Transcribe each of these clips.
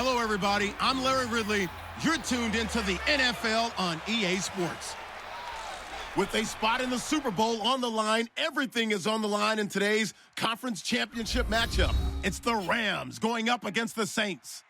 Hello, everybody. I'm Larry Ridley. You're tuned into the NFL on EA Sports. With a spot in the Super Bowl on the line, everything is on the line in today's conference championship matchup. It's the Rams going up against the Saints.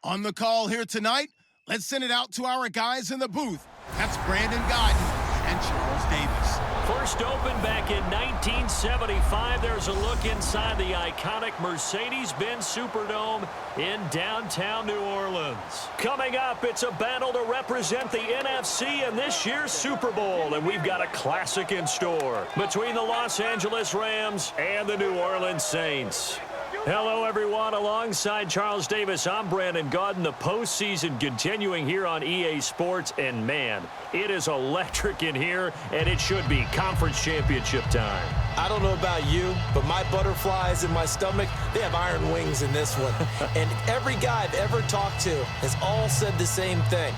On the call here tonight, let's send it out to our guys in the booth. That's Brandon Gaudin and Charles Davis. First opened back in 1975. There's a look inside the iconic Mercedes-Benz Superdome in downtown New Orleans. Coming up, it's a battle to represent the NFC in this year's Super Bowl, and we've got a classic in store between the Los Angeles Rams and the New Orleans Saints. Hello, everyone. Alongside Charles Davis, I'm Brandon Gaudin. The postseason continuing here on EA Sports, and man, it is electric in here, and it should be conference championship time. I don't know about you, but my butterflies in my stomach, they have iron wings in this one. And every guy I've ever talked to has all said the same thing.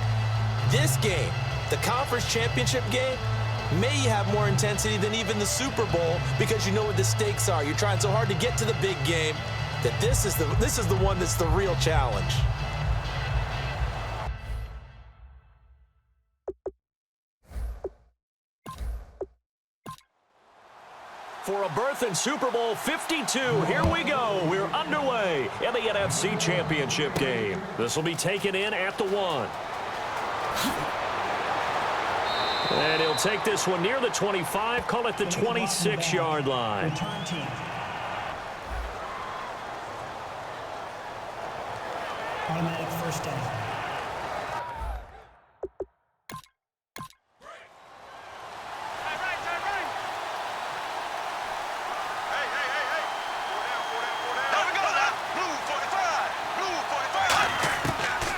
This game, the conference championship game, may have more intensity than even the Super Bowl because you know what the stakes are. You're trying so hard to get to the big game that this is the one that's the real challenge. For a berth in Super Bowl 52, here we go. We're underway in the NFC Championship game. This will be taken in at the 1. And he'll take this one near the 25, call it the 26-yard line. Return team. Automatic first down.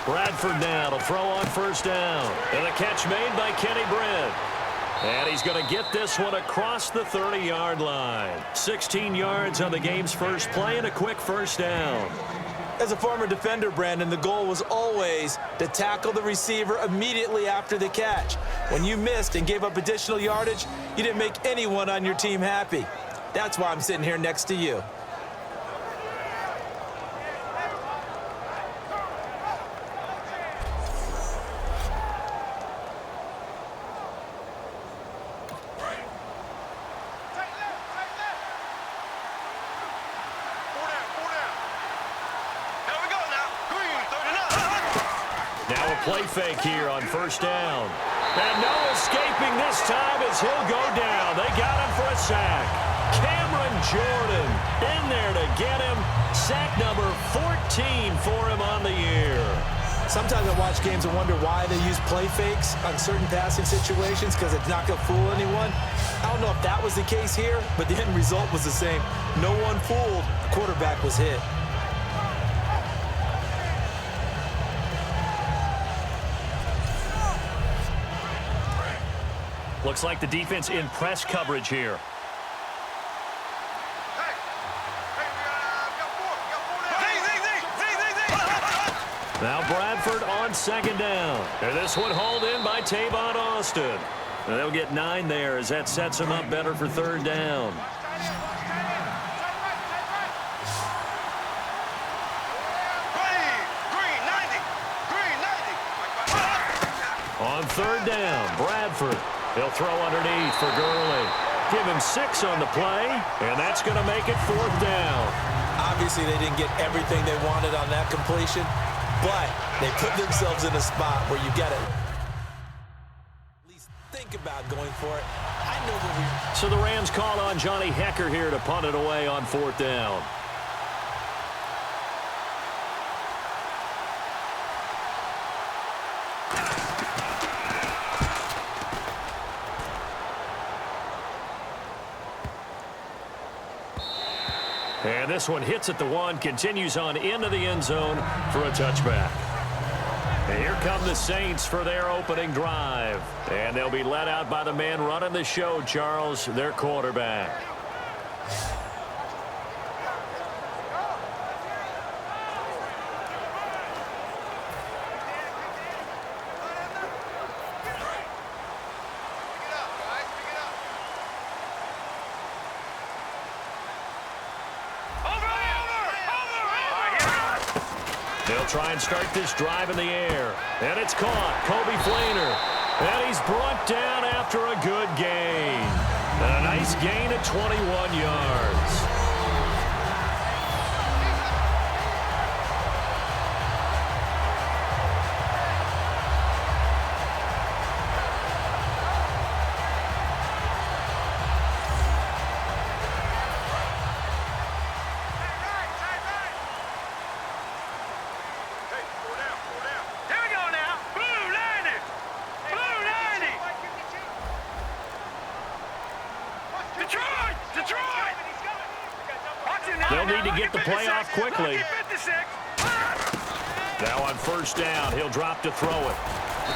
Bradford now to throw on first down. And a catch made by Kenny Britt. And he's going to get this one across the 30-yard line. 16 yards on the game's first play and a quick first down. As a former defender, Brandon, the goal was always to tackle the receiver immediately after the catch. When you missed and gave up additional yardage, you didn't make anyone on your team happy. That's why I'm sitting here next to you. Play fake here on first down. And no escaping this time as he'll go down. They got him for a sack. Cameron Jordan in there to get him. Sack number 14 for him on the year. Sometimes I watch games and wonder why they use play fakes on certain passing situations because it's not going to fool anyone. I don't know if that was the case here, but the end result was the same. No one fooled. The quarterback was hit. Looks like the defense in press coverage here. Now Bradford on second down. And this one hauled in by Tavon Austin. And they'll get 9 there as that sets them up better for third down. On third down, Bradford. He'll throw underneath for Gurley. Give him 6 on the play, and that's going to make it fourth down. Obviously, they didn't get everything they wanted on that completion, but they put themselves in a spot where you got to at least think about going for it. I know what we... So the Rams call on Johnny Hecker here to punt it away on fourth down. And this one hits at the 1, continues on into the end zone for a touchback. And here come the Saints for their opening drive. And they'll be led out by the man running the show, Charles, their quarterback. They'll try and start this drive in the air. And it's caught. Kobe Flainer. And he's brought down after a good gain. A nice gain of 21 yards. They'll need to get the play off quickly. Now on first down, he'll drop to throw it.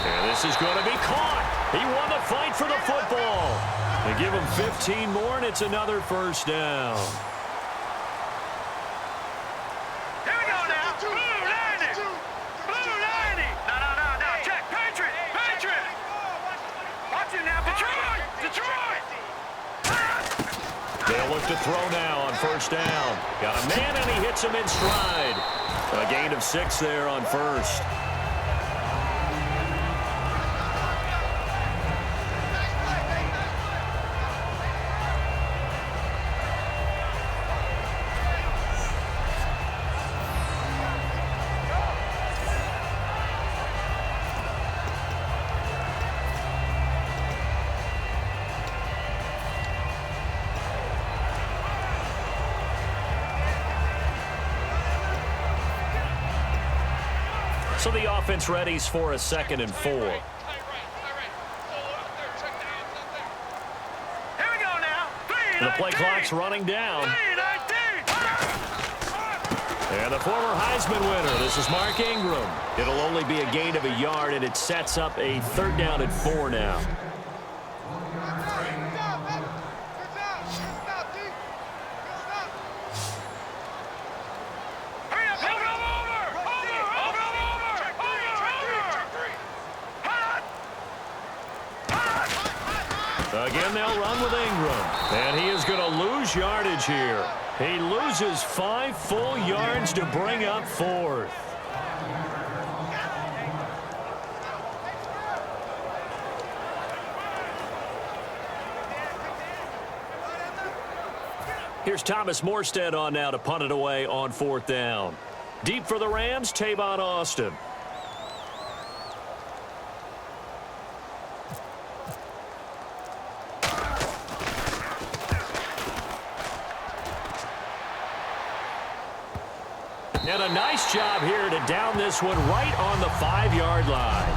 And this is going to be caught. He won the fight for the football. They give him 15 more, and it's another first down. Here we go now. Blue 90. Blue 90. No. Check. Patriot. Watch it now. Detroit. They'll look to throw now on first down. Got a man, and he hits him in stride. A gain of 6 there on first. So the offense readies for a 2nd and 4. Here we go now. The play clock's running down. And the former Heisman winner, this is Mark Ingram. It'll only be a gain of a yard, and it sets up a 3rd down and 4 now. Again, they'll run with Ingram. And he is going to lose yardage here. He loses 5 full yards to bring up 4th. Here's Thomas Morstead on now to punt it away on 4th down. Deep for the Rams, Tavon Austin. And a nice job here to down this one right on the 5-yard line.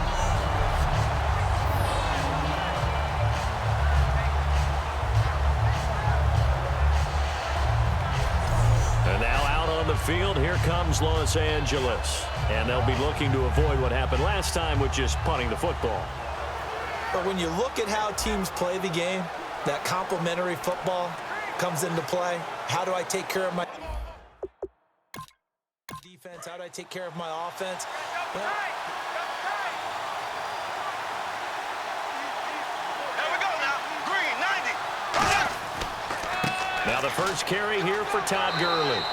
And now out on the field, here comes Los Angeles. And they'll be looking to avoid what happened last time with just punting the football. But when you look at how teams play the game, that complementary football comes into play. How do I take care of my defense? How do I take care of my offense? Well, Here we go now. Green 90. Now the first carry here for Todd Gurley.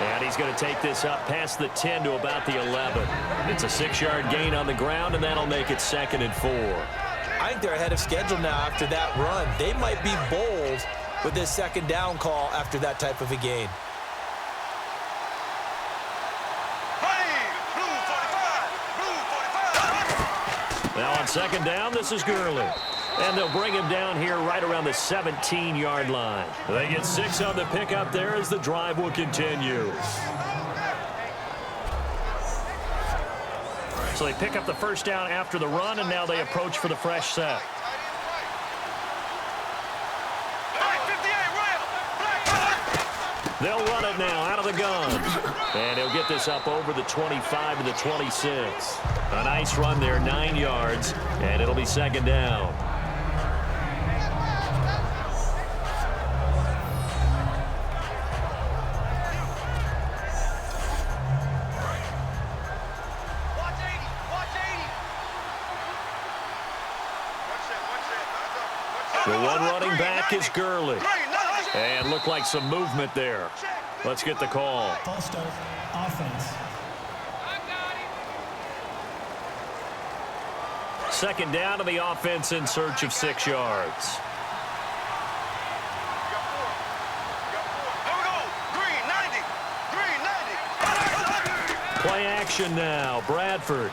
And he's going to take this up past the 10 to about the 11. It's a 6-yard gain on the ground, and that'll make it 2nd and 4. I think they're ahead of schedule now after that run. They might be bold with this 2nd down call after that type of a gain. Now on 2nd down, this is Gurley. And they'll bring him down here right around the 17-yard line. They get 6 on the pickup there as the drive will continue. So they pick up the first down after the run, and now they approach for the fresh set. They'll run it now out of the gun. And he'll get this up over the 25 to the 26. A nice run there, 9 yards, and it'll be 2nd down. The one running back is Gurley. And looked like some movement there. Let's get the call. False start, offense. Second down to the offense in search of 6 yards. Play action now. Bradford.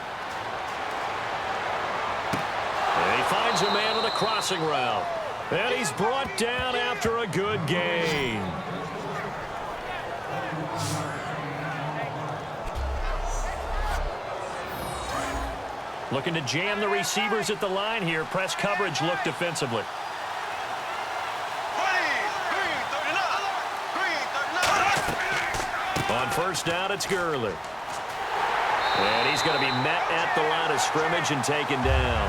And he finds a man on the crossing route. And he's brought down after a good gain. Looking to jam the receivers at the line here. Press coverage look defensively. On first down, it's Gurley. And he's going to be met at the line of scrimmage and taken down.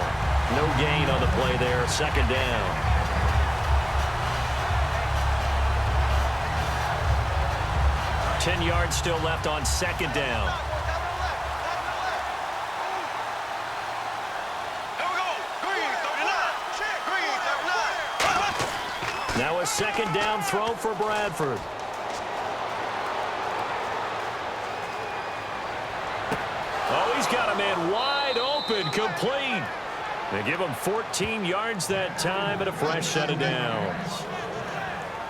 No gain on the play there. Second down. Ten yards still left on second down. Now a second down throw for Bradford. Oh, he's got a man wide open, complete. They give him 14 yards that time and a fresh set of downs.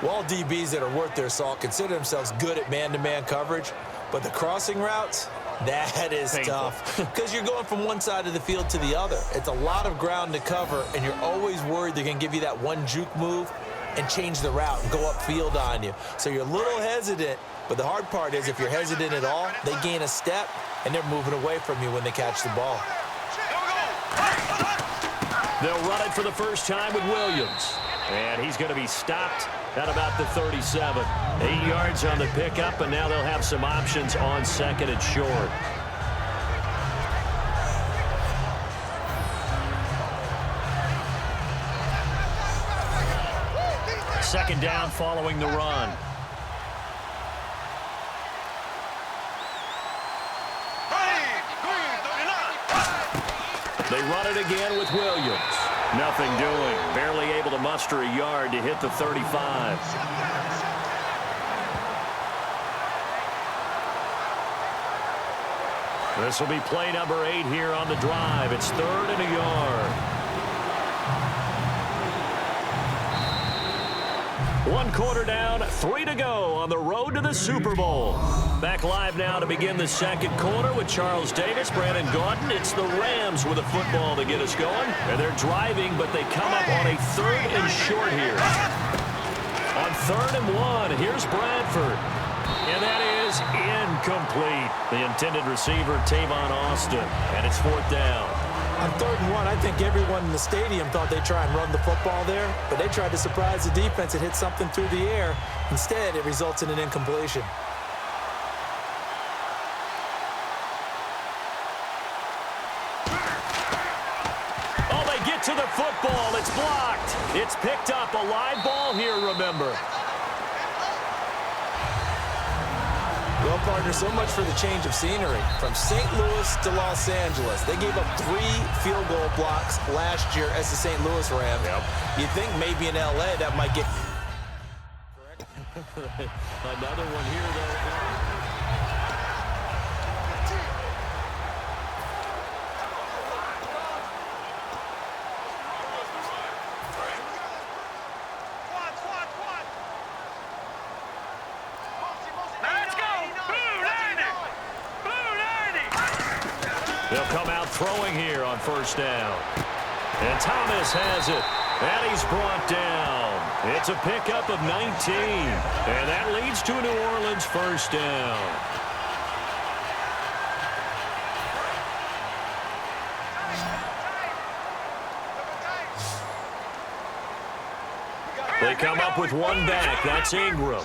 Well, DBs that are worth their salt consider themselves good at man-to-man coverage, but the crossing routes, that is painful. Tough because you're going from one side of the field to the other. It's a lot of ground to cover, and you're always worried they're going to give you that one juke move and change the route and go upfield on you. So you're a little hesitant, but the hard part is if you're hesitant at all, they gain a step, and they're moving away from you when they catch the ball. They'll run it for the first time with Williams. And he's going to be stopped at about the 37. 8 yards on the pickup, and now they'll have some options on second and short. Second down following the run. They run it again with Williams. Nothing doing. Barely able to muster a yard to hit the 35. This will be play number 8 here on the drive. It's 3rd and a yard. 1 quarter down, 3 to go on the road to the Super Bowl. Back live now to begin the second quarter with Charles Davis, Brandon Gaudin. It's the Rams with a football to get us going. And they're driving, but they come up on a 3rd and short here. On 3rd and 1, here's Bradford. And that is incomplete. The intended receiver, Tavon Austin. And it's 4th down. On 3rd and 1, I think everyone in the stadium thought they'd try and run the football there, but they tried to surprise the defense and hit something through the air. Instead, it results in an incompletion. Oh, they get to the football. It's blocked. It's picked up. A live ball here, remember. Well, partner, so much for the change of scenery. From St. Louis to Los Angeles, they gave up 3 field goal blocks last year as the St. Louis Rams. Yep. You'd think maybe in L.A. that might get... Another one here, though. They'll come out throwing here on first down. And Thomas has it. And he's brought down. It's a pickup of 19. And that leads to a New Orleans first down. They come up with one back. That's Ingram.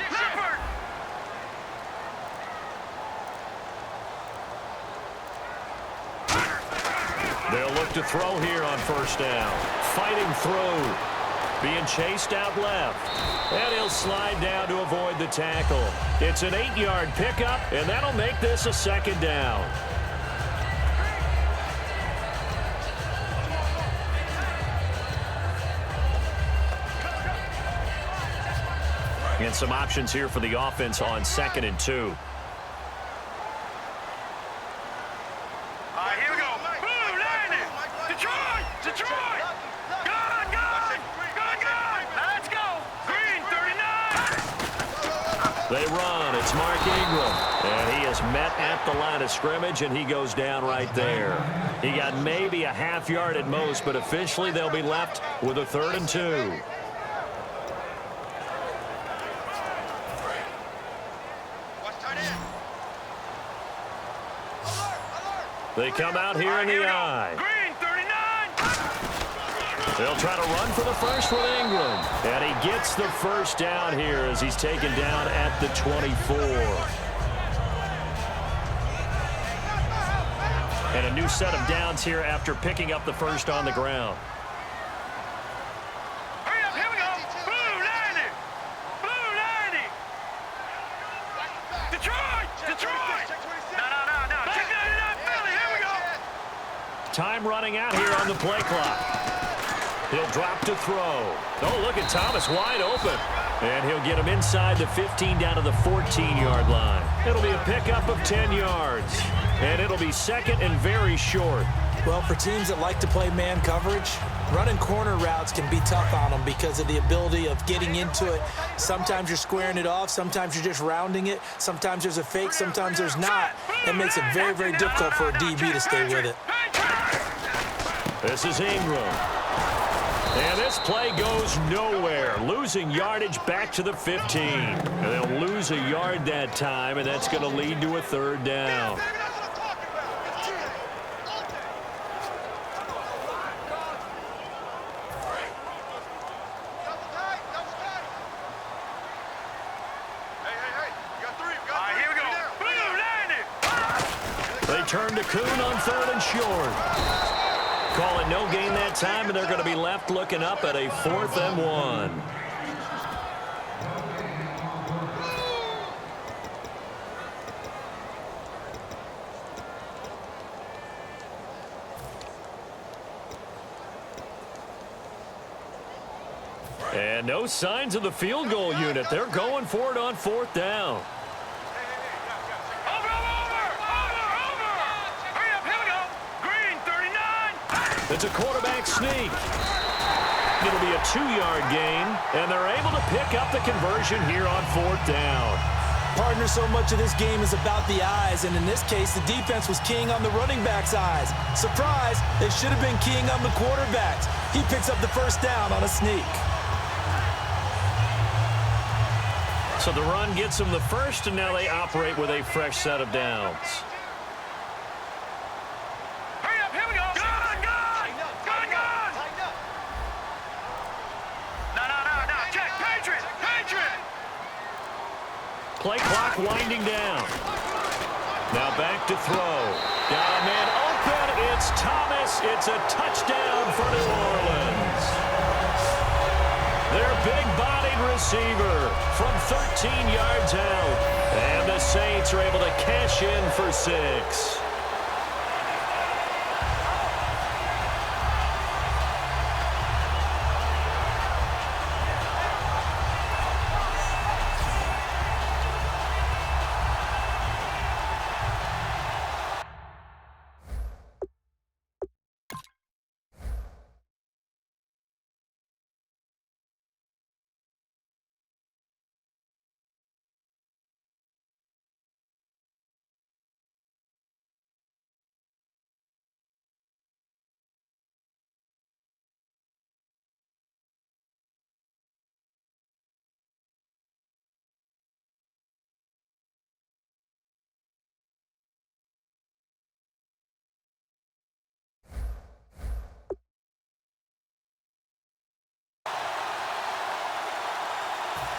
They'll look to throw here on first down. Fighting through. Being chased out left. And he'll slide down to avoid the tackle. It's an 8-yard pickup, and that'll make this a second down. And some options here for the offense on 2nd and 2. Here we go. Blue 90. Detroit. They run. It's Mark Ingram. And he is met at the line of scrimmage, and he goes down right there. He got maybe a half yard at most, but officially they'll be left with a 3rd and 2. They come out here in the I. Green, 39. They'll try to run for the first with Ingram. And he gets the first down here as he's taken down at the 24. And a new set of downs here after picking up the first on the ground. Hurry up, here we go. Blue 90. Blue 90. Detroit. No. Check 99 Philly. Here we go. Time running out here on the play clock. He'll drop to throw. Oh, look at Thomas wide open. And he'll get him inside the 15 down to the 14-yard line. It'll be a pickup of 10 yards. And it'll be 2nd and very short. Well, for teams that like to play man coverage, running corner routes can be tough on them because of the ability of getting into it. Sometimes you're squaring it off. Sometimes you're just rounding it. Sometimes there's a fake. Sometimes there's not. It makes it very, very difficult for a DB to stay with it. This is Ingram. And this play goes nowhere. Losing yardage back to the 15. And they'll lose a yard that time, and that's going to lead to a 3rd down. They turn to Kuhn on 3rd and short. Call it no gain that time, and they're going to be left looking up at a 4th and 1. And no signs of the field goal unit. They're going for it on 4th down. It's a quarterback sneak. It'll be a 2-yard gain, and they're able to pick up the conversion here on 4th down. Partner, so much of this game is about the eyes, and in this case, the defense was keying on the running back's eyes. Surprise, they should have been keying on the quarterback's. He picks up the first down on a sneak. So the run gets them the first, and now they operate with a fresh set of downs. Play clock winding down. Now back to throw. Got a man open. It's Thomas. It's a touchdown for New Orleans. Their big-bodied receiver from 13 yards out. And the Saints are able to cash in for 6.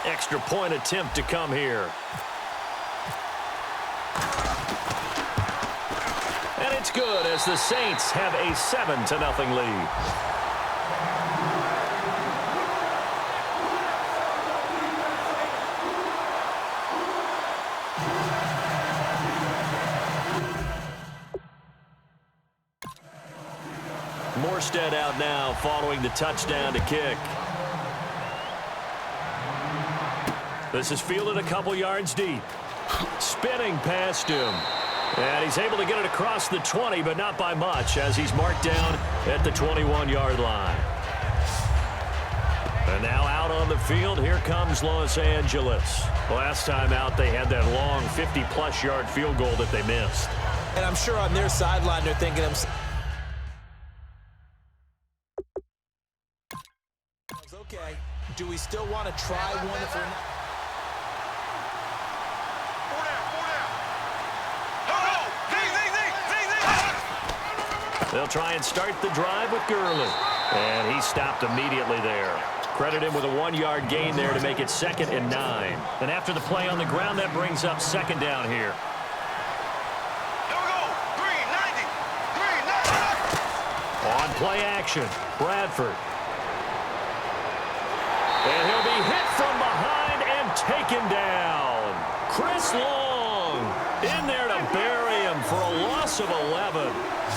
Extra point attempt to come here. And it's good as the Saints have a 7-0 lead. Morstead out now following the touchdown to kick. This is fielded a couple yards deep. Spinning past him. And he's able to get it across the 20, but not by much as he's marked down at the 21-yard line. And now out on the field, here comes Los Angeles. Last time out, they had that long 50-plus yard field goal that they missed. And I'm sure on their sideline, they're thinking, okay, do we still want to try one if we're not? They'll try and start the drive with Gurley. And he stopped immediately there. Credit him with a 1-yard gain there to make it 2nd and 9. And after the play on the ground, that brings up 2nd down here. On play action, Bradford. And he'll be hit from behind and taken down. Chris Long in there to bury him for a loss of 11.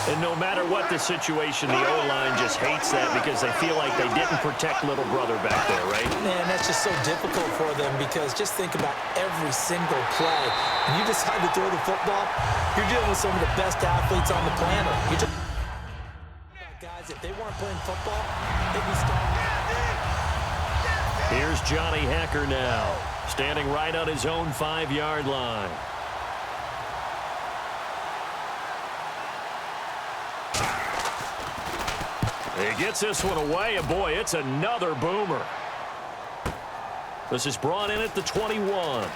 And no matter what the situation, the O-line just hates that because they feel like they didn't protect little brother back there, right? Man, that's just so difficult for them because just think about every single play. When you decide to throw the football, you're dealing with some of the best athletes on the planet. You just guys, if they weren't playing football, they'd be starting. Here's Johnny Hacker now, standing right on his own 5-yard line. He gets this one away, and boy, it's another boomer. This is brought in at the 21.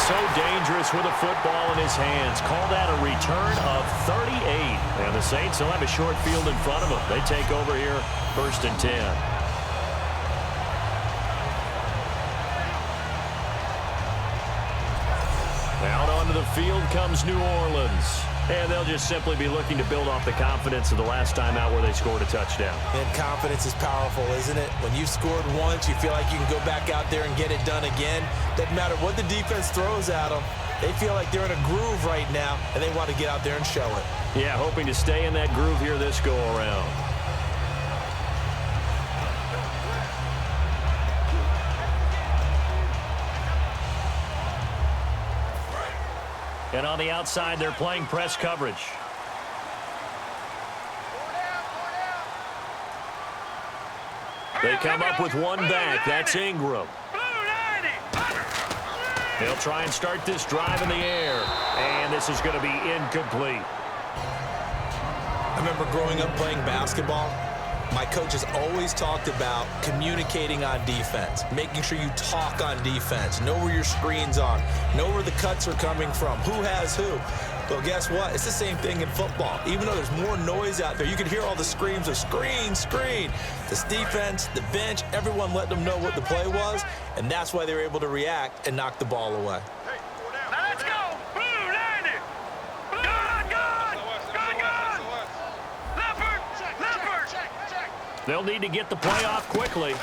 So dangerous with a football in his hands. Call that a return of 38. And the Saints will have a short field in front of them. They take over here, 1st and 10. Out onto the field comes New Orleans. And they'll just simply be looking to build off the confidence of the last time out where they scored a touchdown. And confidence is powerful, isn't it? When you've scored once, you feel like you can go back out there and get it done again. Doesn't matter what the defense throws at them. They feel like they're in a groove right now, and they want to get out there and show it. Yeah, hoping to stay in that groove here this go-around. And on the outside, they're playing press coverage. They come up with one back. That's Ingram. They'll try and start this drive in the air. And this is going to be incomplete. I remember growing up playing basketball. My coaches always talked about communicating on defense, making sure you talk on defense, know where your screens are, know where the cuts are coming from, who has who. Well, guess what? It's the same thing in football. Even though there's more noise out there, you can hear all the screams of screen, screen. This defense, the bench, everyone let them know what the play was, and that's why they were able to react and knock the ball away. Now let's go. Blue, land it. Good, good. Good, good. Leopard, leopard. They'll need to get the play off quickly.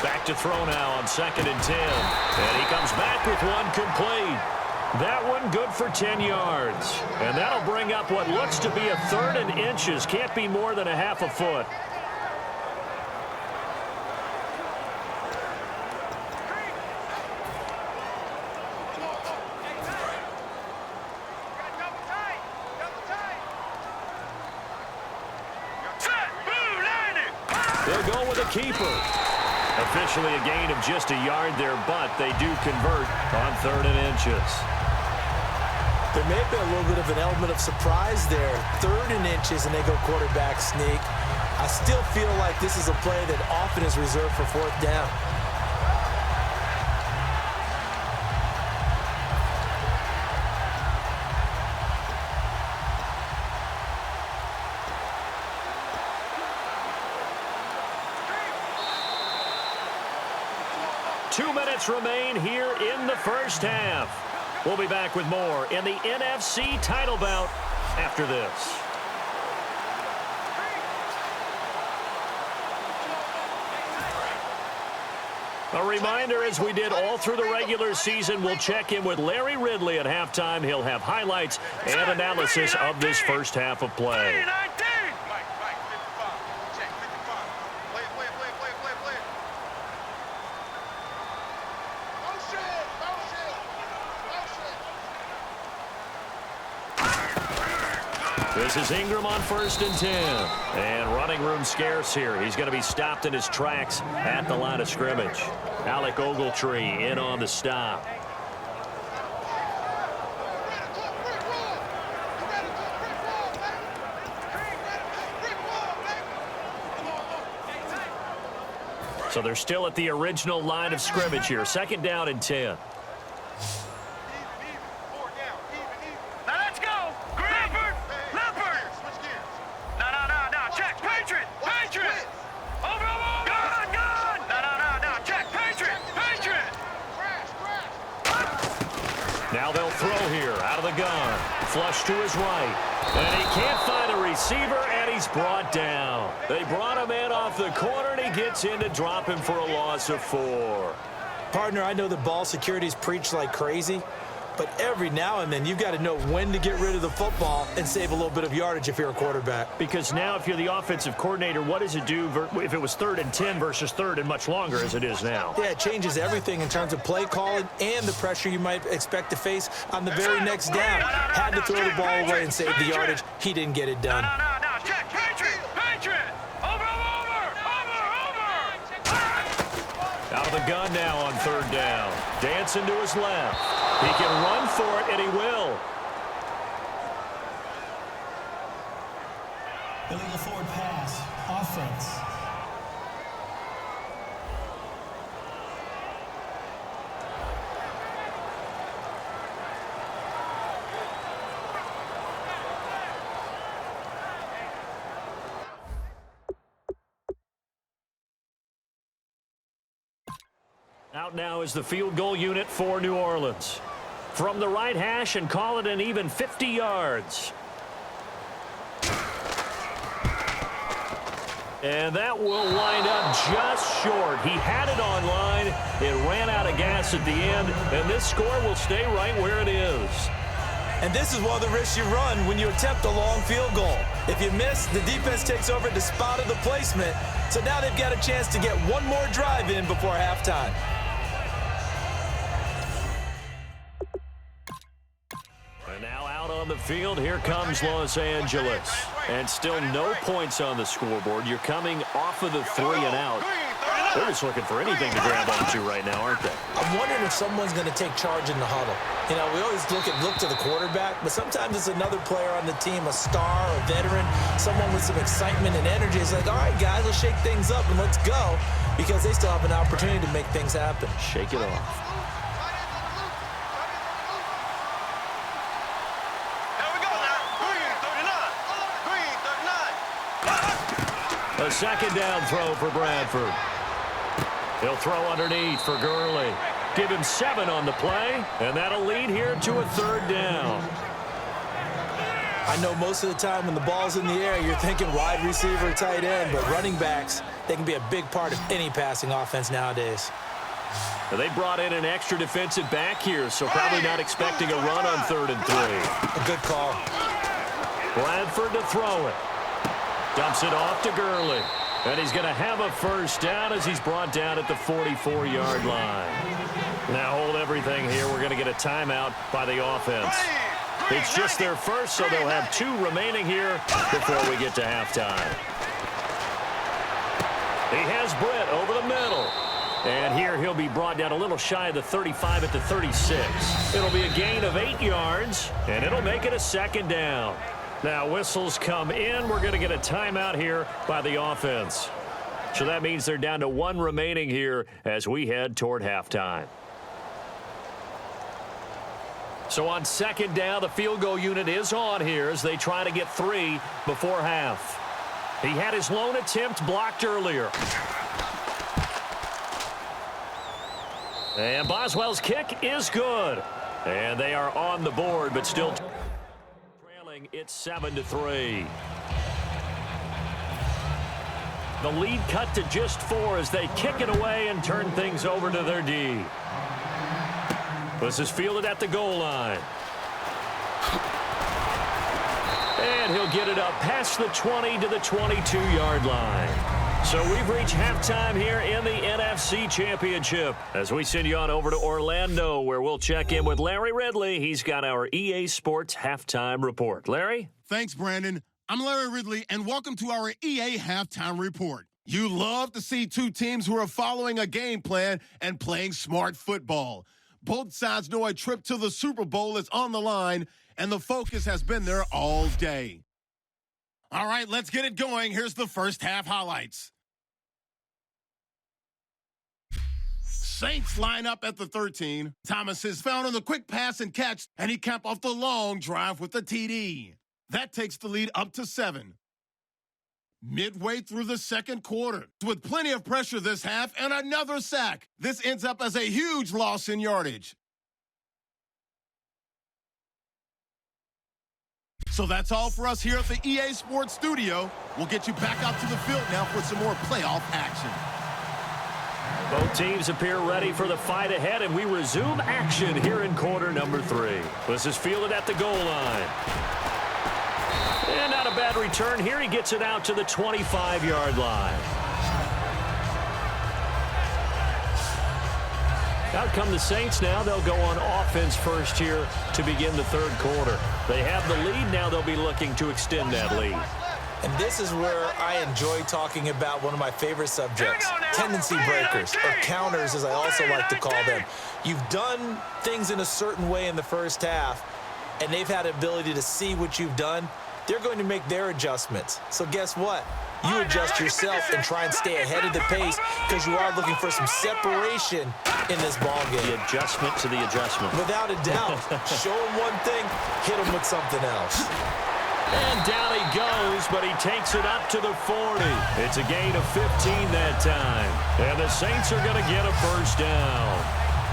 Back to throw now on 2nd and 10. And he comes back with one complete. That one good for 10 yards. And that'll bring up what looks to be a 3rd and inches. Can't be more than a half a foot. They'll go with a keeper. Officially a gain of just a yard there, but they do convert on 3rd and inches. There may have been a little bit of an element of surprise there. 3rd and inches, and they go quarterback sneak. I still feel like this is a play that often is reserved for 4th down. Two minutes remain here in the first half. We'll be back with more in the NFC title bout after this. A reminder, as we did all through the regular season, we'll check in with Larry Ridley at halftime. He'll have highlights and analysis of this first half of play. This is Ingram on 1st and 10. And running room scarce here. He's going to be stopped in his tracks at the line of scrimmage. Alec Ogletree in on the stop. So they're still at the original line of scrimmage here. 2nd down and 10. Now let's go! Leopard! Leopard! No. Check! Patriot! Patriot! Over! Gun! No. Check! Patriot! Patriot! Now they'll throw here out of the gun. Flush to his right. And he can't find a receiver, and he's brought down. They brought him in off the corner, and he gets in to drop him for a loss of 4. Partner, I know the ball security's preached like crazy, but every now and then you've got to know when to get rid of the football and save a little bit of yardage if you're a quarterback. Because now if you're the offensive coordinator, what does it do if it was 3rd and 10 versus 3rd and much longer as it is now? Yeah, it changes everything in terms of play calling and the pressure you might expect to face on the very next down. Had to throw the ball away and save the yardage. He didn't get it done. No. Check! Patriot! Patriot! Over! Out of the gun now on 3rd down. Dancing to his left. He can run for it, and he will. Illegal forward pass. Offense. Out now is the field goal unit for New Orleans. From the right hash and call it an even 50 yards. And that will wind up just short. He had it on line. It ran out of gas at the end, and this score will stay right where it is. And this is one of the risks you run when you attempt a long field goal. If you miss, the defense takes over at the spot of the placement. So now they've got a chance to get one more drive in before halftime. And now out on the field, here comes Los Angeles. And still no points on the scoreboard. You're coming off of the 3 and out. They're just looking for anything to grab onto right now, aren't they? I'm wondering if someone's going to take charge in the huddle. You know, we always look to the quarterback, but sometimes it's another player on the team, a star, a veteran, someone with some excitement and energy. It's like, all right, guys, let's shake things up and let's go, because they still have an opportunity to make things happen. Shake it off. A 2nd down throw for Bradford. He'll throw underneath for Gurley. Give him 7 on the play, and that'll lead here to a 3rd down. I know most of the time when the ball's in the air, you're thinking wide receiver, tight end, but running backs, they can be a big part of any passing offense nowadays. They brought in an extra defensive back here, so probably not expecting a run on 3rd and 3. A good call. Bradford to throw it. Dumps it off to Gurley. And he's going to have a 1st down as he's brought down at the 44-yard line. Now hold everything here. We're going to get a timeout by the offense. It's just their first, so they'll have 2 remaining here before we get to halftime. He has Britt over the middle. And here he'll be brought down a little shy of the 35 at the 36. It'll be a gain of 8 yards, and it'll make it a 2nd down. Now whistles come in. We're going to get a timeout here by the offense. So that means they're down to 1 remaining here as we head toward halftime. So on 2nd down, the field goal unit is on here as they try to get 3 before half. He had his lone attempt blocked earlier. And Boswell's kick is good. And they are on the board, but still trailing. It's 7-3. The lead cut to just 4 as they kick it away and turn things over to their D. This is fielded at the goal line. And he'll get it up past the 20 to the 22-yard line. So we've reached halftime here in the NFC Championship as we send you on over to Orlando, where we'll check in with Larry Ridley. He's got our EA Sports Halftime Report. Larry? Thanks, Brandon. I'm Larry Ridley, and welcome to our EA Halftime Report. You love to see two teams who are following a game plan and playing smart football. Both sides know a trip to the Super Bowl is on the line, and the focus has been there all day. All right, let's get it going. Here's the first half highlights. Saints line up at the 13. Thomas is found on the quick pass and catch, and he capped off the long drive with the TD. That takes the lead up to 7. Midway through the second quarter, with plenty of pressure this half and another sack. This ends up as a huge loss in yardage. So that's all for us here at the EA Sports Studio. We'll get you back out to the field now for some more playoff action. Both teams appear ready for the fight ahead, and we resume action here in quarter number 3. This is fielded at the goal line. And not a bad return here. He gets it out to the 25-yard line. Out come the Saints now. They'll go on offense first here to begin the third quarter. They have the lead. Now they'll be looking to extend that lead. And this is where I enjoy talking about one of my favorite subjects, tendency breakers, or counters as I also like to call them. You've done things in a certain way in the first half, and they've had the ability to see what you've done. They're going to make their adjustments. So guess what? You adjust yourself and try and stay ahead of the pace because you are looking for some separation in this ball game. The adjustment to the adjustment. Without a doubt. Show him one thing, hit him with something else. And down he goes, but he takes it up to the 40. It's a gain of 15 that time. And the Saints are going to get a first down.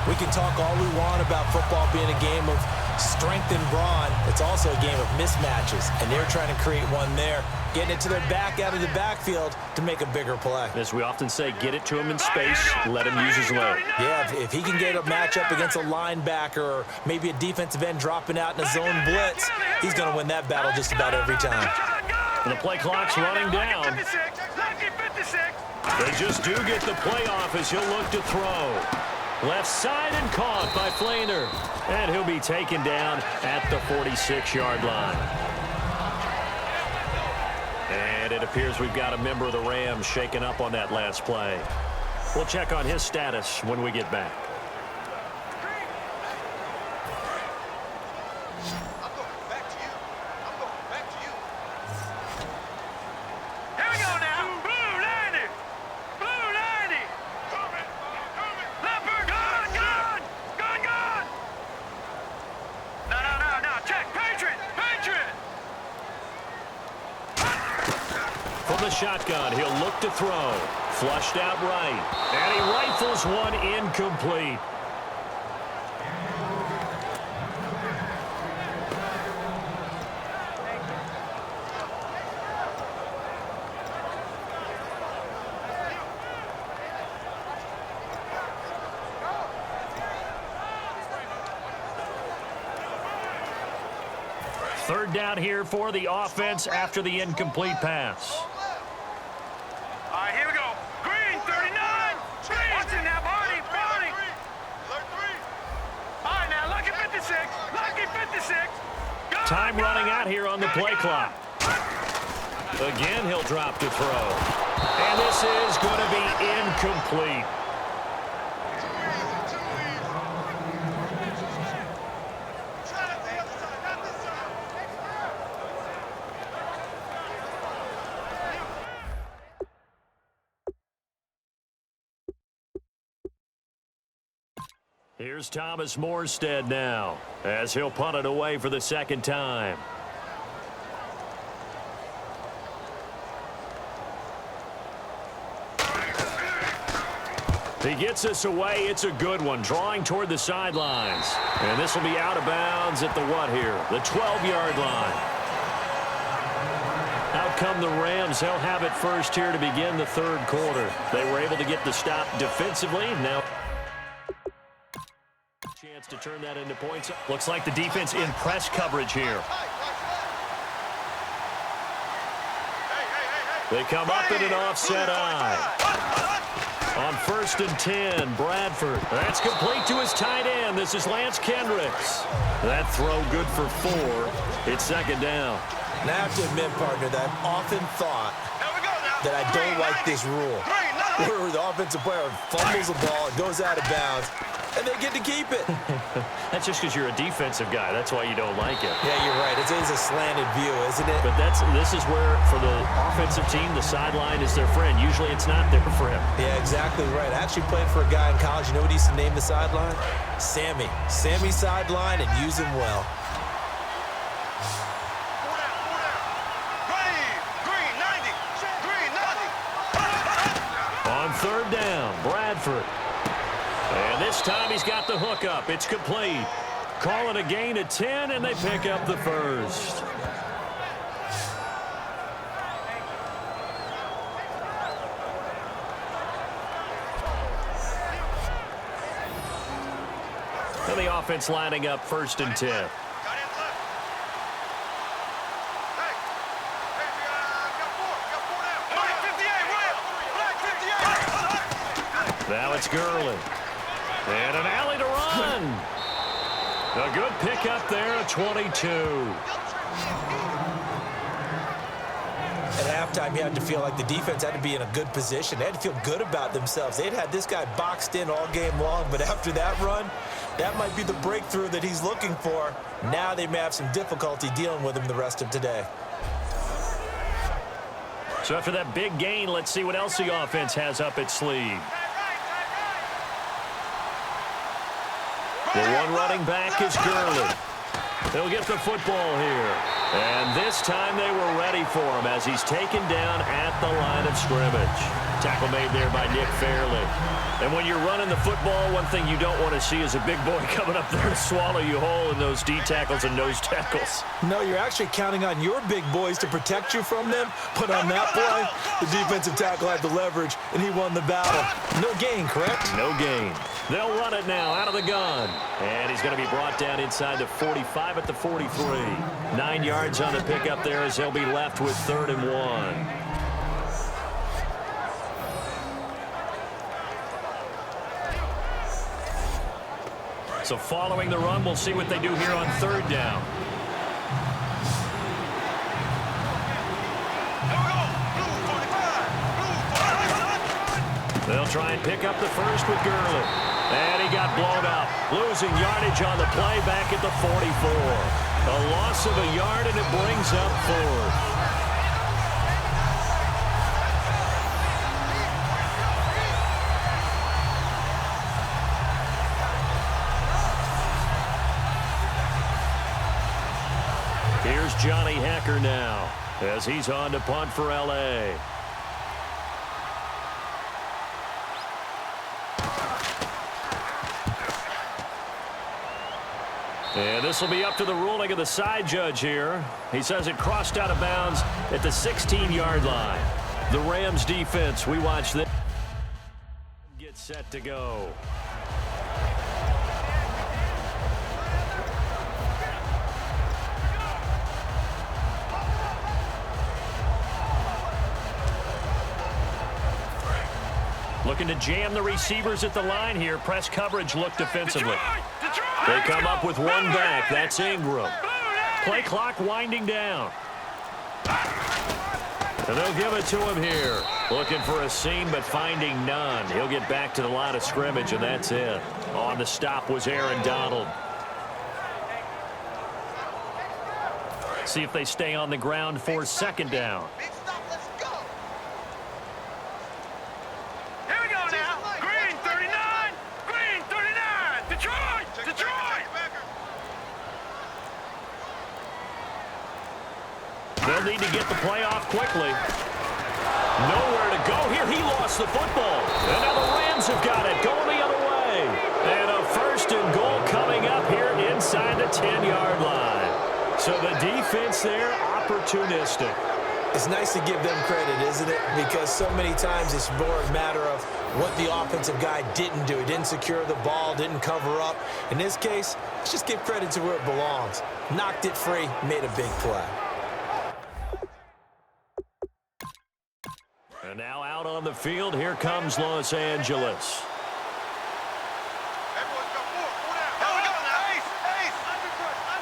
We can talk all we want about football being a game of strength and brawn. It's also a game of mismatches, and they're trying to create one there, getting it to their back out of the backfield to make a bigger play. As we often say, get it to him in space, let him use his leg. Yeah, if he can get a matchup against a linebacker or maybe a defensive end dropping out in a zone blitz, he's going to win that battle just about every time. And the play clock's running down. They just do get the play off as he'll look to throw. Left side and caught by Flainer. And he'll be taken down at the 46-yard line. And it appears we've got a member of the Rams shaken up on that last play. We'll check on his status when we get back. Shotgun, he'll look to throw. Flushed out right. And he rifles one incomplete. Third down here for the offense after the incomplete pass. Here we go. Green, 39. What's in that, Barney? All right, now, lucky 56. Lucky 56. Go, Time running out here on the play clock. Again, he'll drop to throw. And this is going to be incomplete. Here's Thomas Morstead now, as he'll punt it away for the second time. He gets us away. It's a good one, drawing toward the sidelines. And this will be out of bounds at the what here? The 12-yard line. Out come the Rams. They'll have it first here to begin the third quarter. They were able to get the stop defensively. Now chance to turn that into points. Looks like the defense in press coverage here. They come up in an offset eye. On 1st and 10, Bradford. That's complete to his tight end. This is Lance Kendricks. That throw good for 4. It's 2nd down. Now, I have to admit, partner, that I've often thought that I don't like this rule, where the offensive player fumbles the ball, it goes out of bounds, and they get to keep it. That's just because you're a defensive guy. That's why you don't like it. Yeah, you're right. It's a slanted view, isn't it? But this is where, for the offensive team, the sideline is their friend. Usually it's not there for him. Yeah, exactly right. I actually played for a guy in college. You know what he used to name the sideline? Sammy. Sammy sideline, and use him well. On 3rd down, Bradford. And this time he's got the hook up. It's complete. Call it a gain of 10, and they pick up the 1st. And the offense lining up 1st and 10. Now it's Gurley. And an alley to run. A good pickup there at 22. At halftime, you had to feel like the defense had to be in a good position. They had to feel good about themselves. They'd had this guy boxed in all game long, but after that run, that might be the breakthrough that he's looking for. Now they may have some difficulty dealing with him the rest of today. So after that big gain, let's see what else the offense has up its sleeve. The one running back is Gurley. They'll get the football here. And this time they were ready for him as he's taken down at the line of scrimmage. Tackle made there by Nick Fairley. And when you're running the football, one thing you don't want to see is a big boy coming up there to swallow you whole in those D tackles and nose tackles. No, you're actually counting on your big boys to protect you from them. But on that play, the defensive tackle had the leverage, and he won the battle. No gain, correct? No gain. They'll run it now out of the gun. And he's going to be brought down inside the 45 at the 43. 9 yards on the pickup there as they'll be left with 3rd and 1. So following the run, we'll see what they do here on 3rd down. They'll try and pick up the 1st with Gurley. And he got blown up. Losing yardage on the play back at the 44. A loss of a yard, and it brings up 4th. Here's Johnny Hecker now as he's on to punt for L.A. And this will be up to the ruling of the side judge here. He says it crossed out of bounds at the 16-yard line. The Rams defense, we watch this. Get set to go. Looking to jam the receivers at the line here. Press coverage look defensively. They come up with one back. That's Ingram. Play clock winding down. And they'll give it to him here. Looking for a seam, but finding none. He'll get back to the line of scrimmage, and that's it. On the stop was Aaron Donald. See if they stay on the ground for 2nd down. They'll need to get the play off quickly. Nowhere to go here. He lost the football. And now the Rams have got it. Going the other way. And a 1st and goal coming up here inside the 10-yard line. So the defense there, opportunistic. It's nice to give them credit, isn't it? Because so many times it's more a matter of what the offensive guy didn't do. He didn't secure the ball, didn't cover up. In this case, let's just give credit to where it belongs. Knocked it free, made a big play. And now out on the field, here comes Los Angeles.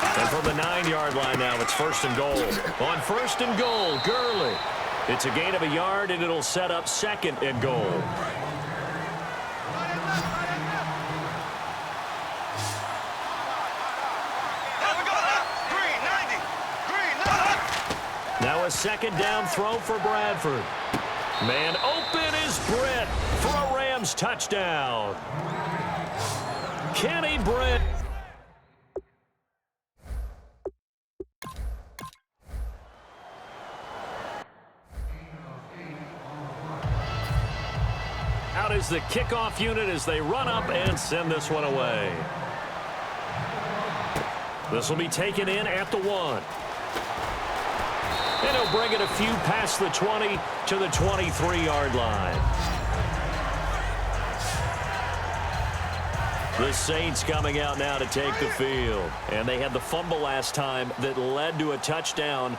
And from the 9-yard line now, it's 1st and goal. On 1st and goal, Gurley. It's a gain of a yard, and it'll set up 2nd and goal. Now a 2nd down throw for Bradford. Man open is Britt for a Rams touchdown. Kenny Britt. Out is the kickoff unit as they run up and send this one away. This will be taken in at the 1. And he'll bring it a few past the 20 to the 23-yard line. The Saints coming out now to take the field. And they had the fumble last time that led to a touchdown.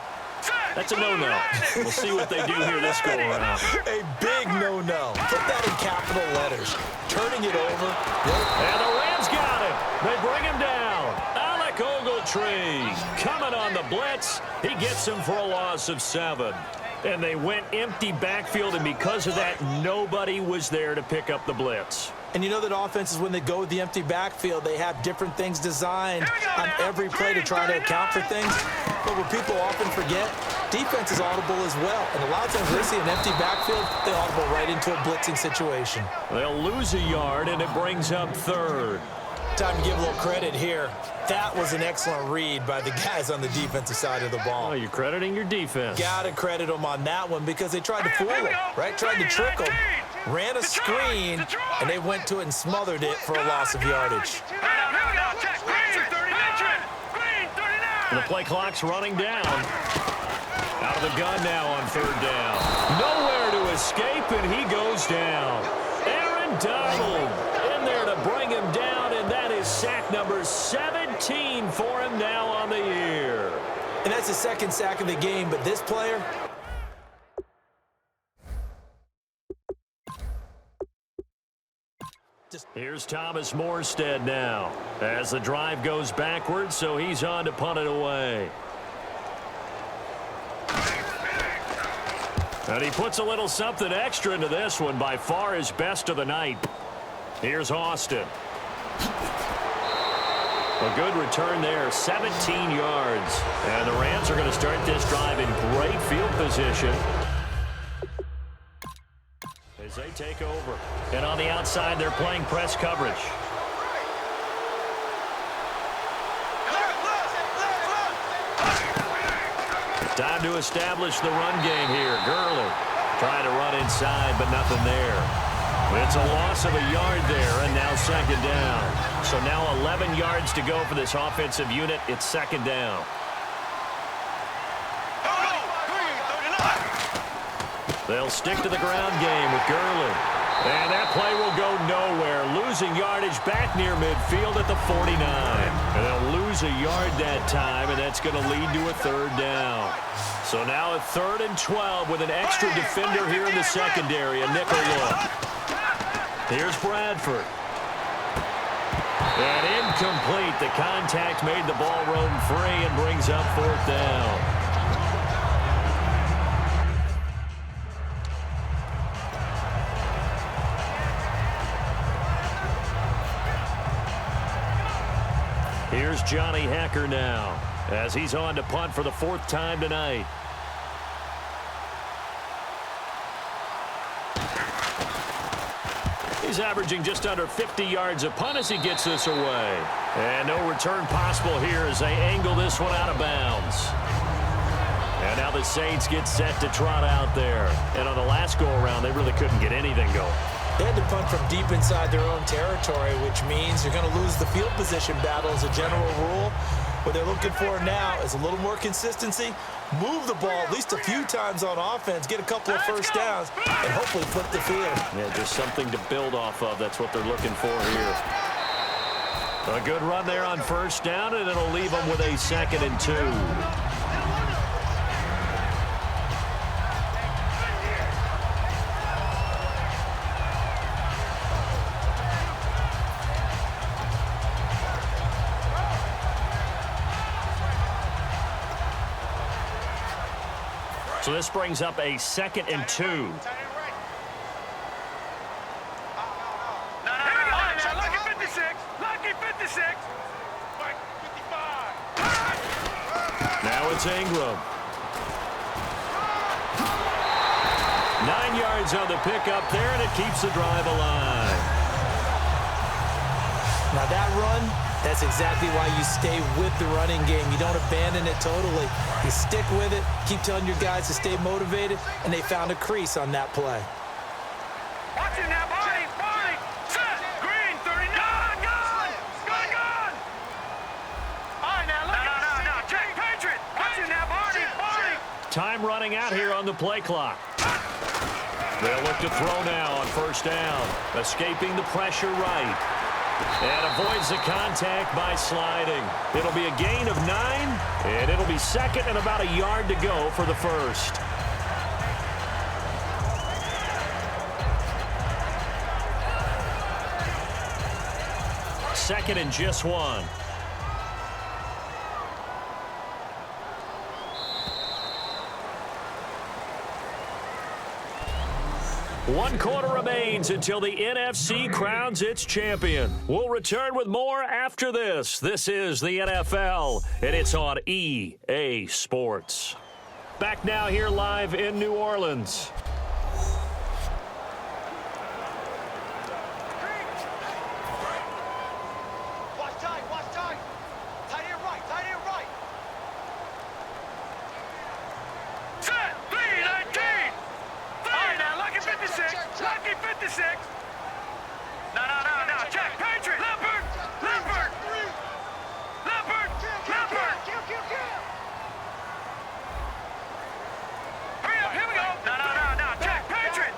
That's a no-no. We'll see what they do here this go-around. A big no-no. Put that in capital letters. Turning it over. And the Rams got him. They bring him down. Alec Ogletree coming on the blitz. He gets him for a loss of 7. And they went empty backfield, and because of that, nobody was there to pick up the blitz. And you know that offenses, when they go with the empty backfield, they have different things designed on every play to try to account for things. But what people often forget, defense is audible as well. And a lot of times they see an empty backfield, they audible right into a blitzing situation. They'll lose a yard, and it brings up 3rd. Time to give a little credit here. That was an excellent read by the guys on the defensive side of the ball. Oh, you're crediting your defense. Got to credit them on that one because they tried to fool him, right? Tried to trick him. Ran a screen, and they went to it and smothered it for a loss of yardage. And the play clock's running down. Out of the gun now on 3rd down. Nowhere to escape, and he goes down. Aaron Donald in there to bring him down, and that is sack number 17 for him now on the year. And that's the 2nd sack of the game, but this player... Here's Thomas Morstead now as the drive goes backwards, so he's on to punt it away. And he puts a little something extra into this one, by far his best of the night. Here's Austin. A good return there, 17 yards. And the Rams are going to start this drive in great field position as they take over. And on the outside, they're playing press coverage. Time to establish the run game here. Gurley trying to run inside, but nothing there. It's a loss of a yard there, and now 2nd down. So now 11 yards to go for this offensive unit. It's 2nd down. They'll stick to the ground game with Gurley. And that play will go nowhere. Losing yardage back near midfield at the 49. And they'll lose a yard that time, and that's going to lead to a 3rd down. So now a 3rd and 12 with an extra defender here in the secondary, a nickel look. Here's Bradford. And incomplete. The contact made the ball roam free and brings up 4th down. Here's Johnny Hecker now as he's on to punt for the 4th time tonight. He's averaging just under 50 yards a punt as he gets this away. And no return possible here as they angle this one out of bounds. And now the Saints get set to trot out there. And on the last go-around, they really couldn't get anything going. They had to punt from deep inside their own territory, which means you're going to lose the field position battle as a general rule. What they're looking for now is a little more consistency, move the ball at least a few times on offense, get a couple of first downs, and hopefully flip the field. Yeah, just something to build off of. That's what they're looking for here. A good run there on 1st down, and it'll leave them with a 2nd and 2. So this brings up a 2nd and 2. No. Lucky 56. Lucky 56. 55. Now it's Ingram. 9 yards on the pickup there, and it keeps the drive alive. Now that run, that's exactly why you stay with the running game. You don't abandon it totally. You stick with it, keep telling your guys to stay motivated, and they found a crease on that play. Watching that body. Set. Green 39. Gone. All right, now look. No. Check. Patriot. Watching that body. Time running out here on the play clock. They'll look to throw now on 1st down. Escaping the pressure right. And avoids the contact by sliding. It'll be a gain of 9, and it'll be 2nd and about a yard to go for the 1st. Second and just 1. One quarter remains until the NFC crowns its champion. We'll return with more after this. This is the NFL, and it's on EA Sports. Back now here live in New Orleans. Watch tight. Tight end right. Set. 3-19. All right, now lucky 56. Lucky 56. No. Check. Patriot. Leopard. Hurry up. Here we go. No. Check. Patriot.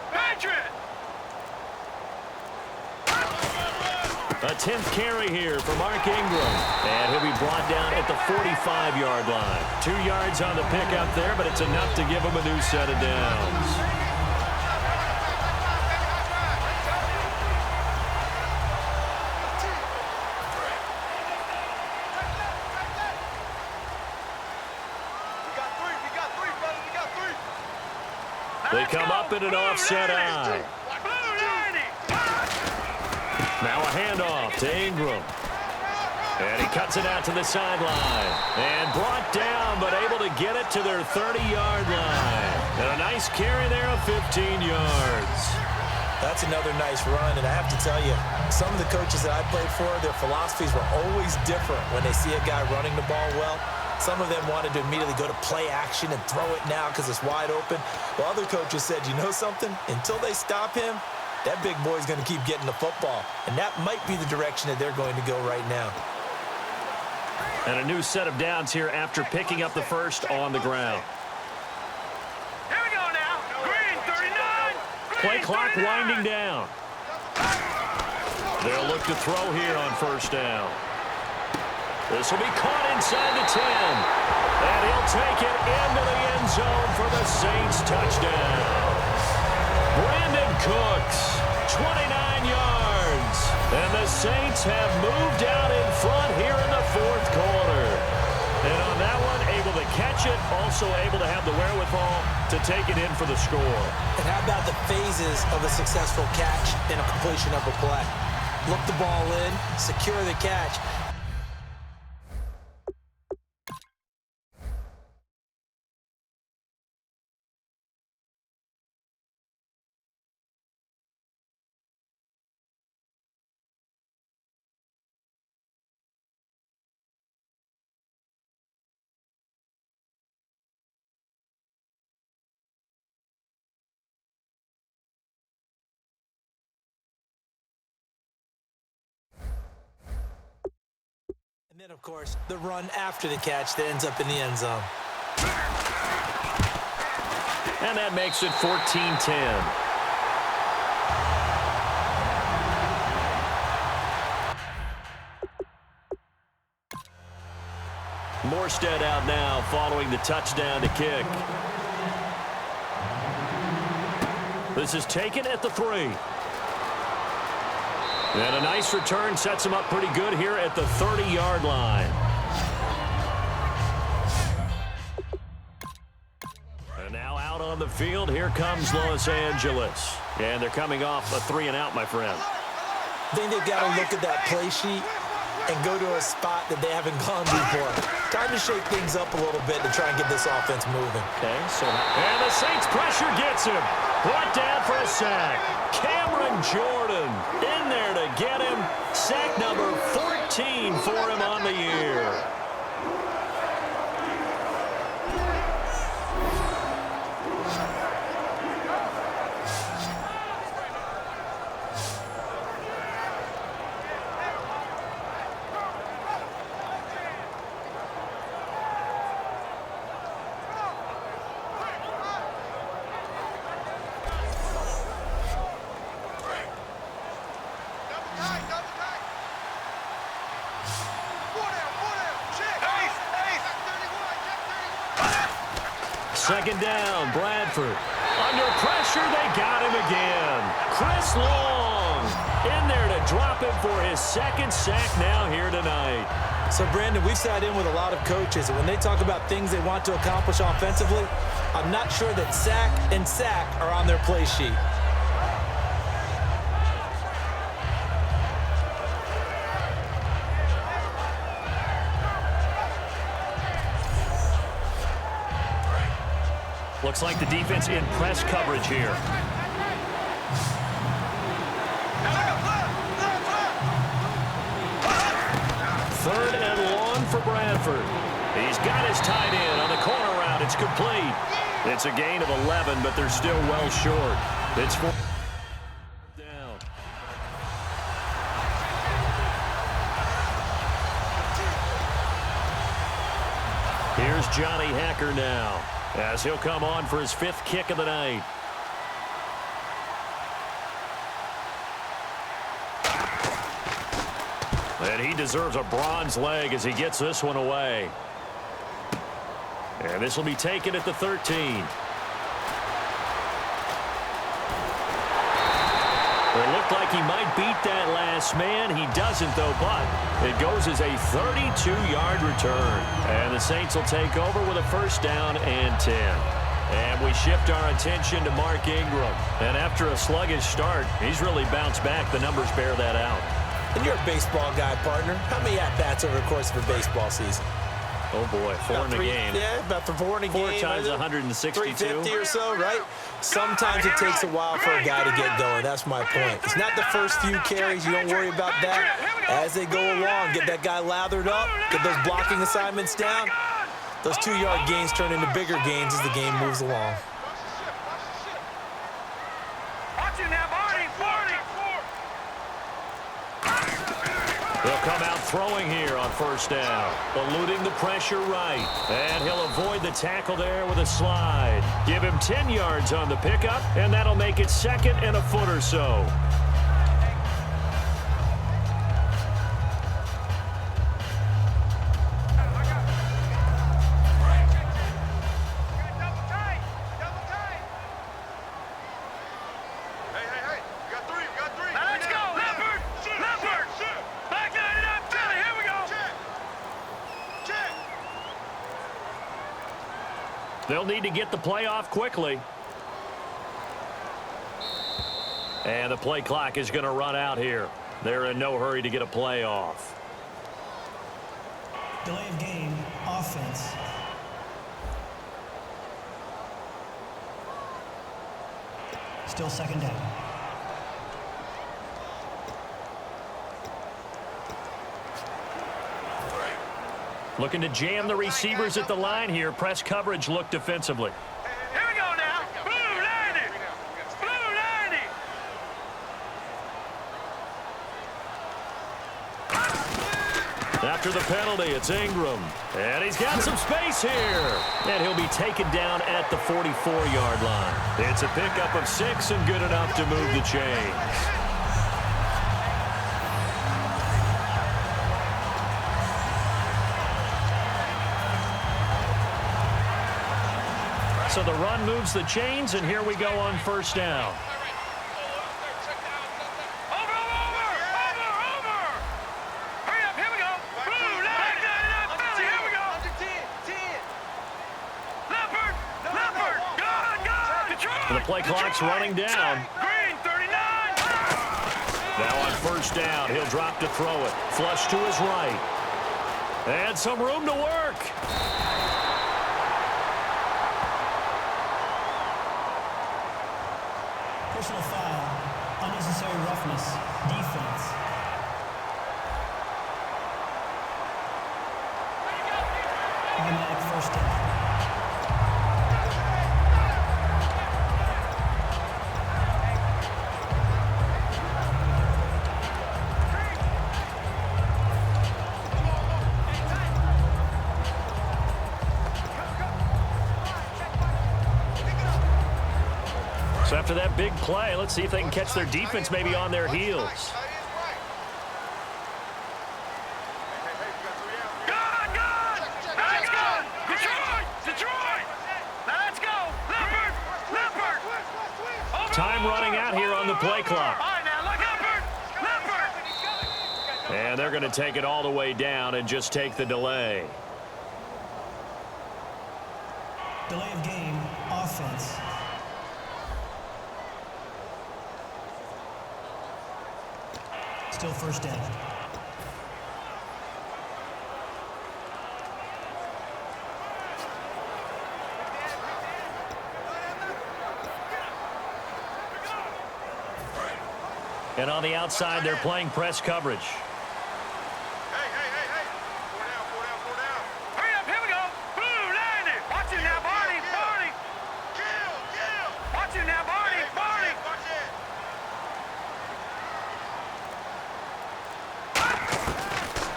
A 10th carry here for Mark Ingram. And he'll be brought down at the 45-yard line. 2 yards on the pickup there, but it's enough to give him a new set of downs. They come up in an offset eye. Now a handoff to Ingram. And he cuts it out to the sideline. And brought down, but able to get it to their 30-yard line. And a nice carry there of 15 yards. That's another nice run, and I have to tell you, some of the coaches that I played for, their philosophies were always different when they see a guy running the ball well. Some of them wanted to immediately go to play action and throw it now because it's wide open. While other coaches said, you know something? Until they stop him, that big boy's going to keep getting the football. And that might be the direction that they're going to go right now. And a new set of downs here after picking up the first on the ground. Here we go now. Green 39. Play clock winding down. They'll look to throw here on 1st down. This will be caught inside the 10. And he'll take it into the end zone for the Saints touchdown. Brandon Cooks, 29 yards. And the Saints have moved out in front here in the 4th quarter. And on that one, able to catch it, also able to have the wherewithal to take it in for the score. And how about the phases of a successful catch and a completion of a play? Look the ball in, secure the catch. And then, of course, the run after the catch that ends up in the end zone. And that makes it 14-10. Morstead out now following the touchdown to kick. This is taken at the 3. And a nice return sets him up pretty good here at the 30-yard line. And now on the field. Here comes Los Angeles. And they're coming off a 3-and-out, my friend. I think they've got to look at that play sheet and go to a spot that they haven't gone before. Time to shake things up a little bit to try and get this offense moving. Okay, and the Saints pressure gets him. Brought down for a sack. Cameron Jordan in there to get him. Sack number 14 for him on the year. Second down, Bradford. Under pressure, they got him again. Chris Long in there to drop him for his second sack now here tonight. So, Brandon, we've sat in with a lot of coaches, and when they talk about things they want to accomplish offensively, I'm not sure that sack and sack are on their play sheet. Looks like the defense in press coverage here. Third and long for Bradford. He's got his tight end on the corner route. It's complete. It's a gain of 11, but they're still well short. It's 4 down. Here's Johnny Hacker now, as he'll come on for his 5th kick of the night. And he deserves a bronze leg as he gets this one away. And this will be taken at the 13. It looked like he might beat that last man. He doesn't, though, but it goes as a 32-yard return. And the Saints will take over with a first down and 10. And we shift our attention to Mark Ingram. And after a sluggish start, he's really bounced back. The numbers bear that out. And you're a baseball guy, partner. How many at-bats over the course of a baseball season? Oh, boy, 4 in a game. Yeah, about 4 in a game. 4 times 162. 350 or so, right? Sometimes it takes a while for a guy to get going. That's my point. It's not the first few carries. You don't worry about that. As they go along, get that guy lathered up, get those blocking assignments down. Those 2-yard gains turn into bigger gains as the game moves along. He'll come out throwing here on first down, eluding the pressure right. And he'll avoid the tackle there with a slide. Give him 10 yards on the pickup, and that'll make it 2nd and a foot or so. They'll need to get the play off quickly. And the play clock is going to run out here. They're in no hurry to get a play off. Delay of game, offense. Still second down. Looking to jam the receivers at the line here. Press coverage look defensively. Here we go now. Blue 90. Blue 90. After the penalty, it's Ingram. And he's got some space here. And he'll be taken down at the 44-yard line. It's a pickup of 6 and good enough to move the chains. So the run moves the chains, and here we go on first down. The play clock's running down. Green, 39. Now on first down, he'll drop to throw it. Flush to his right. And some room to work. Personal foul. Unnecessary roughness. Defense. Automatic first down. So after that big play, let's see if they can catch their defense maybe on their heels. Good, good. Let's go. Detroit, Detroit. Let's go. Leopard, Leopard. Time running out here on the play clock. All right, now look, Leopard, Leopard. And they're going to take it all the way down and just take the delay. Delay of game. Offense. Still first down. And on the outside, they're playing press coverage. Hurry up, here we go. Boom, landed. Watch it now, Barney, Barney. Watch it now, Barney, Barney.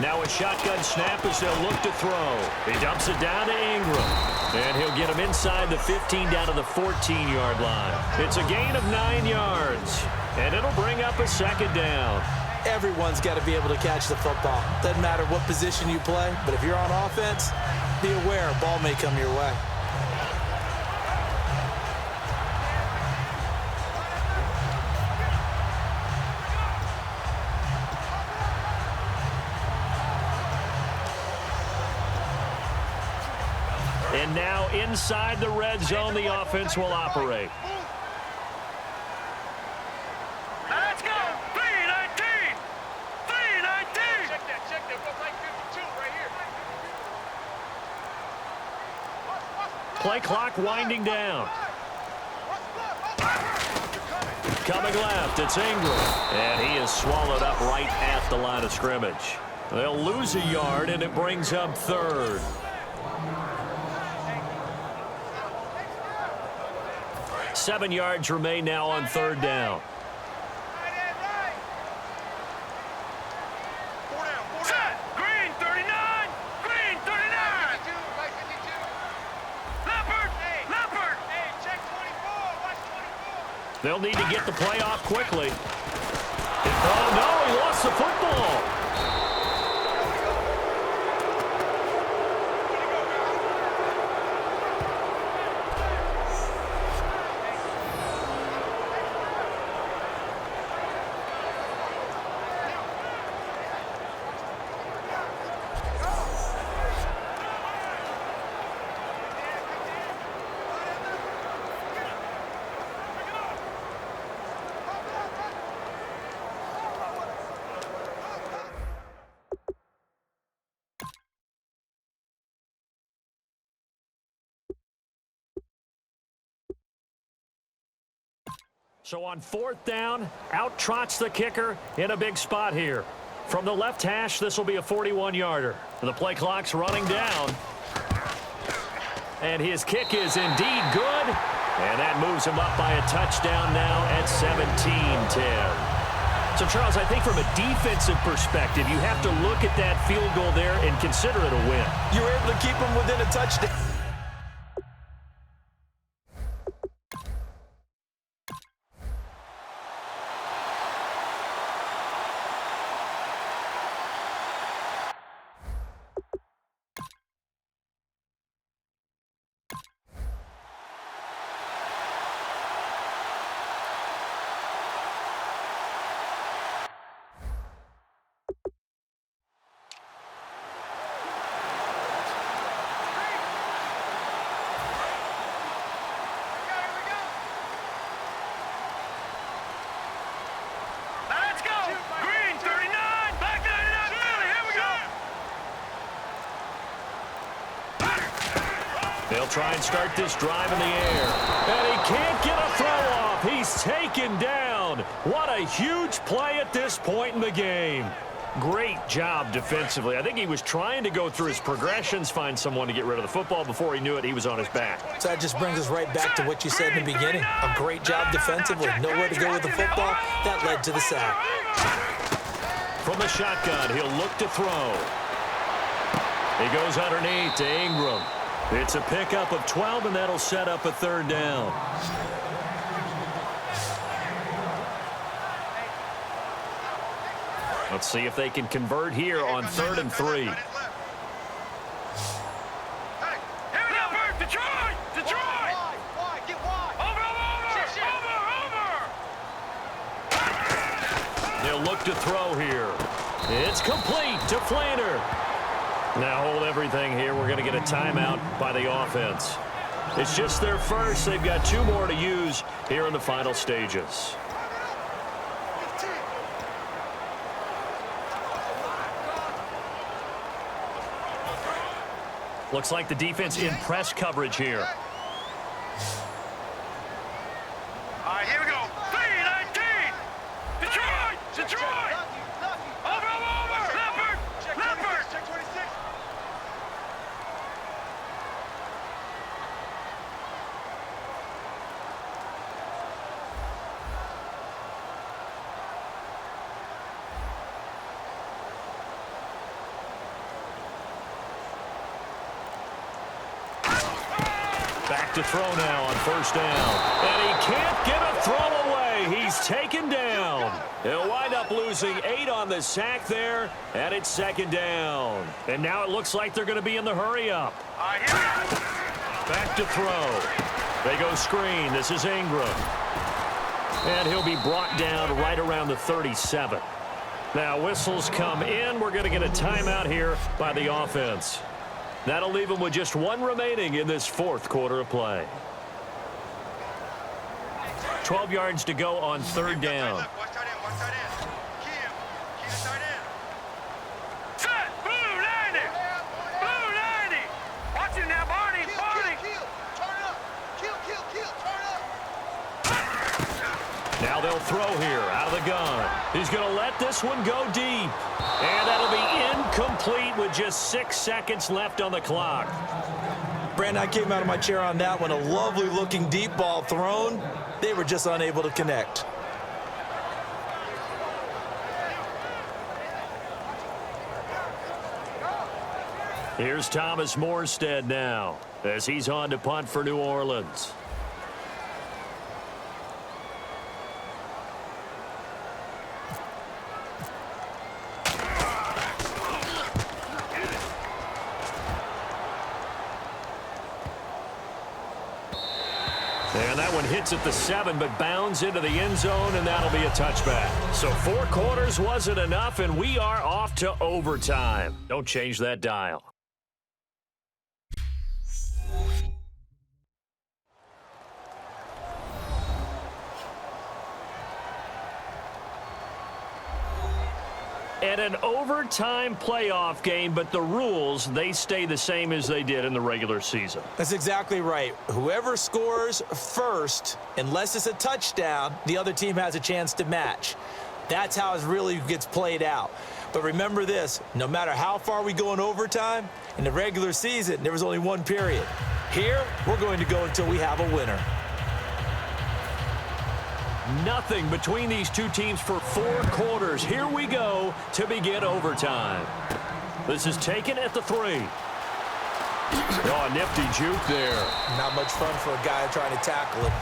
Now a shotgun snap as they'll look to throw. He dumps it down to Ingram. And he'll get him inside the 15 down to the 14-yard line. It's a gain of 9 yards. And it'll bring up a second down. Everyone's got to be able to catch the football. Doesn't matter what position you play, but if you're on offense, be aware a ball may come your way. And now inside the red zone, the offense will operate. Let's go. 319. 319. Check that. Go like 52 right here. Play clock winding down. Coming left, it's Ingram. And he is swallowed up right at the line of scrimmage. They'll lose a yard, and it brings up third. Seven yards remain now on third down. Set. Green, 39. Green, 39. Leopard, Leopard. Hey, check 24. Watch 24. They'll need to get the play off quickly. Oh, no, he lost the football. So on fourth down, out trots the kicker in a big spot here. From the left hash, this will be a 41-yarder. The play clock's running down. And his kick is indeed good. And that moves him up by a touchdown now at 17-10. So, Charles, I think from a defensive perspective, you have to look at that field goal there and consider it a win. You were able to keep him within a touchdown. They'll try and start this drive in the air. And he can't get a throw off. He's taken down. What a huge play at this point in the game. Great job defensively. I think he was trying to go through his progressions, find someone to get rid of the football. Before he knew it, he was on his back. So that just brings us right back to what you said in the beginning. A great job defensively. Nowhere to go with the football. That led to the sack. From the shotgun, he'll look to throw. He goes underneath to Ingram. It's a pickup of 12, and that'll set up a third down. Let's see if they can convert here on 3rd and 3. Hey, here we go, Bert. Detroit! Detroit! Wide, get wide. Over! They'll look to throw here. It's complete to Flanner. Now hold everything here. We're going to get a timeout by the offense. It's just their first. They've got 2 more to use here in the final stages. Looks like the defense in press coverage here. All right, here we go. 3-19! Detroit! Detroit! Over! Leopard! Leopard! Check 26. Back to throw now on 1st down. And he can't get a throw away. He's taken down. He'll wind up losing 8 on the sack there, and it's 2nd down. And now it looks like they're going to be in the hurry-up. All right, here we go. Back to throw. They go screen. This is Ingram. And he'll be brought down right around the 37. Now whistles come in. We're going to get a timeout here by the offense. That'll leave them with just 1 remaining in this 4th quarter of play. 12 yards to go on 3rd down. Watch tight end. Key him to tight end. Set! Blue 90! Blue 90! Watch him now, Barney! Barney! Kill. Turn it up. Kill. Turn it up. Now they'll throw here out of the gun. He's going to let this one go deep. And that'll be incomplete with just 6 seconds left on the clock. Brandon, I came out of my chair on that one. A lovely-looking deep ball thrown. They were just unable to connect. Here's Thomas Morstead now as he's on to punt for New Orleans. And that one hits at the 7, but bounds into the end zone, and that'll be a touchback. So 4 quarters wasn't enough, and we are off to overtime. Don't change that dial. And an overtime playoff game, but the rules, they stay the same as they did in the regular season. That's exactly right. Whoever scores first, unless it's a touchdown, the other team has a chance to match. That's how it really gets played out. But remember this, no matter how far we go in overtime, in the regular season, there was only 1 period. Here, we're going to go until we have a winner. Nothing between these 2 teams for 4 quarters. Here we go to begin overtime. This is taken at the 3. Oh, a nifty juke there. Not much fun for a guy trying to tackle it.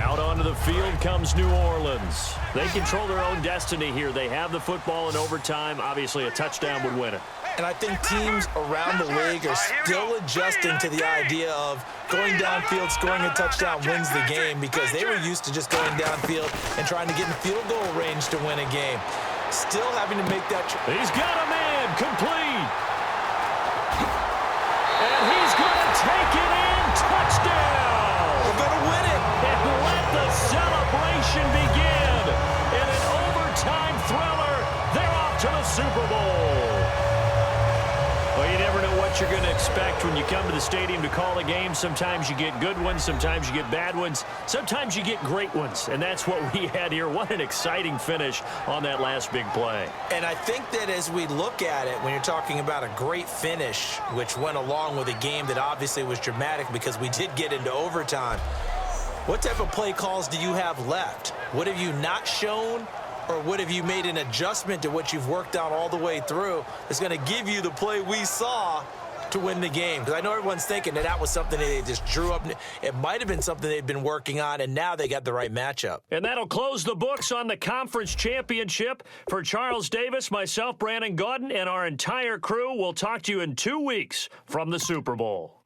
Out onto the field comes New Orleans. They control their own destiny here. They have the football in overtime. Obviously, a touchdown would win it. And I think teams around the league are still adjusting to the idea of going downfield, scoring a touchdown wins the game, because they were used to just going downfield and trying to get in field goal range to win a game. Still having to make that. He's got a man complete. And he's going to take it in. Touchdown. We're going to win it. And let the celebration begin. In an overtime thriller, they're off to the Super Bowl. Well, you never know what you're going to expect when you come to the stadium to call a game. Sometimes you get good ones. Sometimes you get bad ones. Sometimes you get great ones. And that's what we had here. What an exciting finish on that last big play. And I think that as we look at it, when you're talking about a great finish, which went along with a game that obviously was dramatic because we did get into overtime, what type of play calls do you have left? What have you not shown? Or what have you made an adjustment to what you've worked out all the way through that's going to give you the play we saw to win the game? Because I know everyone's thinking that was something that they just drew up. It might have been something they'd been working on, and now they got the right matchup. And that'll close the books on the conference championship. For Charles Davis, myself, Brandon Gaudin, and our entire crew, we'll talk to you in 2 weeks from the Super Bowl.